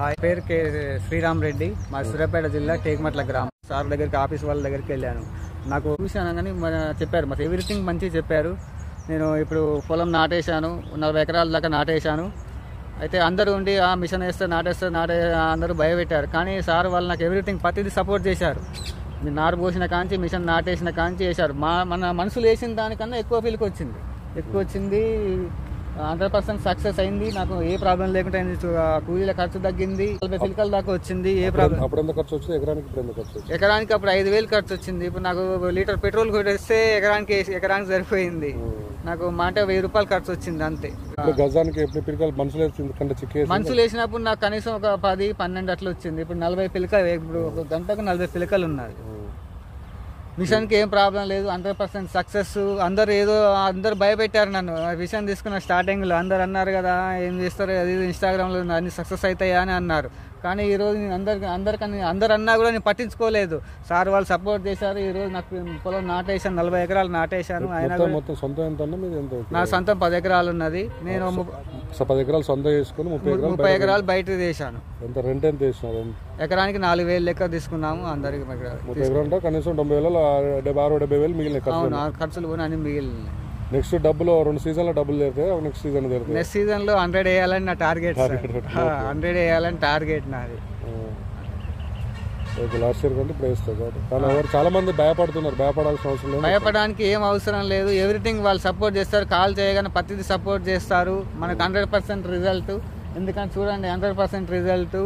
Hi, పేరు శ్రీరామ్ రెడ్డి, మా సూర్యాపేట జిల్లా టేకుమట్ల గ్రామం. సార్ దగ్గరికి, ఆఫీస్ వాళ్ళ దగ్గరికి వెళ్ళాను. నాకు చూశాను కానీ చెప్పారు, మరి ఎవ్రీథింగ్ మంచిగా చెప్పారు. నేను ఇప్పుడు పొలం నాటేశాను, 40 ఎకరాల దాకా నాటేశాను. అయితే అందరూ ఉండి మిషన్ వేస్తే అందరూ భయపెట్టారు. కానీ సార్ వాళ్ళు నాకు ఎవ్రీథింగ్ ప్రతిదీ సపోర్ట్ చేశారు. మీరు నారు పోసిన కాంచి, మిషన్ నాటేసిన కాంచి వేశారు. మన మనసులు వేసిన దానికన్నా ఎక్కువ ఫీల్కి వచ్చింది. 100% సక్సెస్ అయింది. నాకు ఏ ప్రాబ్లం లేకుండా కూలీల ఖర్చు తగ్గింది. 40 పిలకల దాకా వచ్చింది. ఏ ప్రాబ్లం. ఎకరానికి అప్పుడు 5,000 ఖర్చు వచ్చింది. ఇప్పుడు నాకు లీటర్ పెట్రోల్ కొట్టేస్తే ఎకరానికి సరిపోయింది. నాకు మాట 1,000 రూపాయలు ఖర్చు వచ్చింది అంతే. మనుషులు వేసినప్పుడు నాకు కనీసం ఒక 10-12 అట్లా వచ్చింది. ఇప్పుడు 40 పిలకలు, ఇప్పుడు ఒక గంటకు 40 పిలకలు ఉన్నాయి. మిషన్కి ఏం ప్రాబ్లం లేదు. 100% సక్సెస్. అందరు భయపెట్టారు నన్ను. మిషన్ తీసుకున్న స్టార్టింగ్లో అందరు అన్నారు కదా, ఏం చేస్తారు అది ఇన్స్టాగ్రామ్లో అన్ని సక్సెస్ అవుతాయా అని అన్నారు. కానీ ఈరోజు నేను అందరు అన్నా కూడా నేను పట్టించుకోలేదు. సార్ వాళ్ళు సపోర్ట్ చేశారు. ఈరోజు నాకు పొలం నాటేశాను, 40 ఎకరాలు నాటేశాను. ఆయన నా సొంతం 10 ఎకరాలు ఉన్నది. నేను 10 ఎకరాలు సొంతం చేసుకుని 30 ఎకరాలు బయట చేశాను. ఎకరానికి 4,000 లెక్క తీసుకున్నాము. అందరికి కనీసం 70,000 మిగిలిన ఖర్చులు కూడా అన్ని మిగిలిన. నెక్స్ట్ డబ్బులు 2 సీజన్లో డబ్బులు తెరుతాయి. నెక్స్ట్ సీజన్ లో 100 వేయాలని నా టార్గెట్. 100 వేయాలని టార్గెట్ నాది. లాస్ట్ ఇయర్ కంటే ఇప్పుడు వేస్తుంది. కానీ చాలా మంది భయపడుతున్నారు. భయపడాల్సిన అవసరం లేదు. భయపడడానికి ఏం అవసరం లేదు. ఎవ్రీథింగ్ వాళ్ళు సపోర్ట్ చేస్తారు. కాల్ చేయగానే ప్రతిదీ సపోర్ట్ చేస్తారు. మనకు 100% రిజల్ట్. ఎందుకంటే చూడండి, 100% రిజల్ట్.